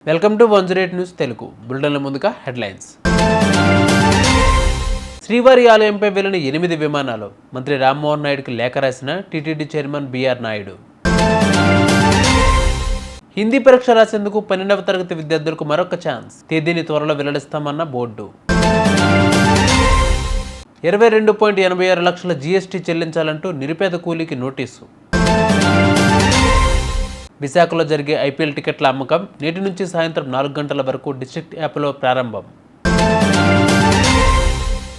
Welcome to 108 news Telugu బులెటిన్ల ముందుగా headlines. శ్రీవారి ఆలయంపై వెళ్లిన 8 విమానాలు. మంత్రి రామ్మోహన్ నాయుడుకి లేఖ రాసిన TTD chairman BR Naidu. Hindi పరీక్ష రాసేందుకు 12వ తరగతి విద్యార్థులకు మరొక ఛాన్స్. తేదీని త్వరలో వెల్లడిస్తామన్న బోర్డు. 22.86 లక్షల జీఎస్టీ చెల్లించాలంటూ నిరుపేద కూలీకి నోటీసు. విశాఖలో జరిగే ఐపీఎల్ టికెట్ల అమ్మకం నేటి నుంచి సాయంత్రం 4 గంటల వరకు డిస్ట్రిక్ట్ యాప్లో ప్రారంభం.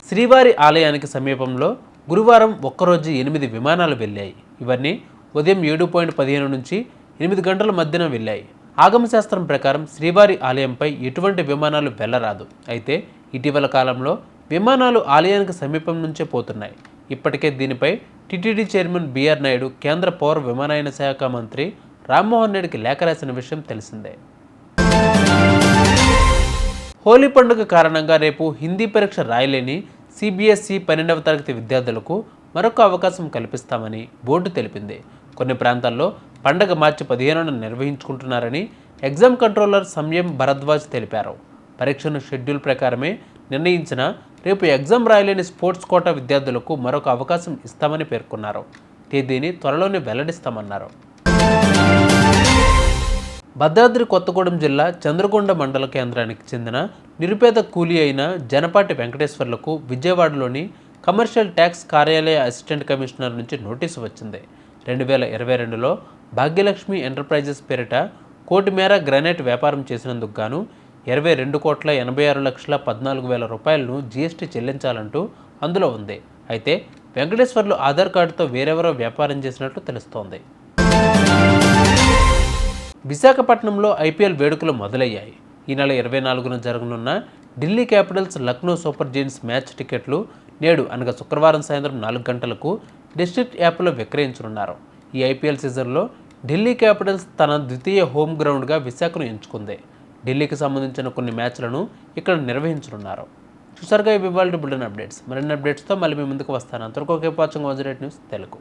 శ్రీవారి ఆలయానికి సమీపంలో గురువారం ఒక్కరోజు 8 విమానాలు వెళ్ళాయి. ఇవన్నీ ఉదయం 7:15 నుంచి 8 గంటల మధ్యన వెళ్ళాయి. ఆగమశాస్త్రం ప్రకారం శ్రీవారి ఆలయంపై ఎటువంటి విమానాలు వెళ్ళరాదు. అయితే ఇటీవల కాలంలో విమానాలు ఆలయానికి సమీపం నుంచే పోతున్నాయి. ఇప్పటికే దీనిపై టీటీడీ చైర్మన్ బీఆర్ నాయుడు కేంద్ర పౌర విమానయాన శాఖ మంత్రి రామ్మోహన్ నాయుడుకి లేఖ రాసిన విషయం తెలిసిందే. హోలీ పండుగ కారణంగా రేపు హిందీ పరీక్ష రాయలేని సిబిఎస్ఈ 12వ తరగతి విద్యార్థులకు మరొక అవకాశం కల్పిస్తామని బోర్డు తెలిపింది. కొన్ని ప్రాంతాల్లో పండగ మార్చి 15న నిర్వహించుకుంటున్నారని ఎగ్జామ్ కంట్రోలర్ సంయం భరద్వాజ్ తెలిపారు. పరీక్షను షెడ్యూల్ ప్రకారమే నిర్ణయించిన రేపు ఎగ్జామ్ రాయలేని స్పోర్ట్స్ కోటా విద్యార్థులకు మరొక అవకాశం ఇస్తామని పేర్కొన్నారు. తేదీని త్వరలోనే వెల్లడిస్తామన్నారు. భద్రాద్రి కొత్తగూడెం జిల్లా చంద్రకొండ మండల కేంద్రానికి చెందిన నిరుపేద కూలీ అయిన జనపాటి వెంకటేశ్వర్లకు విజయవాడలోని కమర్షియల్ ట్యాక్స్ కార్యాలయ అసిస్టెంట్ కమిషనర్ నుంచి నోటీసు వచ్చింది. 2022లో భాగ్యలక్ష్మి ఎంటర్ప్రైజెస్ పేరిట కోటి మేర గ్రానైట్ వ్యాపారం చేసినందుకు గాను 22,86,14,000 రూపాయలను జీఎస్టీ చెల్లించాలంటూ అందులో ఉంది. అయితే వెంకటేశ్వర్లు ఆధార్ కార్డుతో వేరెవరో వ్యాపారం చేసినట్లు తెలుస్తోంది. విశాఖపట్నంలో ఐపీఎల్ వేడుకలు మొదలయ్యాయి. ఈ నెల 24న జరగనున్న Delhi Capitals Lucknow super giants match టికెట్లు నేడు అనగా శుక్రవారం సాయంత్రం 4 గంటలకు డిస్ట్రిక్ట్ యాప్లో విక్రయించనున్నారు. ఈ ఐపీఎల్ సీజన్లో ఢిల్లీ క్యాపిటల్స్ తన ద్వితీయ హోమ్ గ్రౌండ్గా విశాఖను ఎంచుకుంది. ఢిల్లీకి సంబంధించిన కొన్ని మ్యాచ్లను ఇక్కడ నిర్వహించనున్నారు. చూసారుగా ఇవాళ బులెటిన్ అప్డేట్స్. మరిన్ని అప్డేట్స్తో మళ్ళీ మీ ముందుకు వస్తాను. అంతవరకు వాచింగ్ 108 న్యూస్ తెలుగు.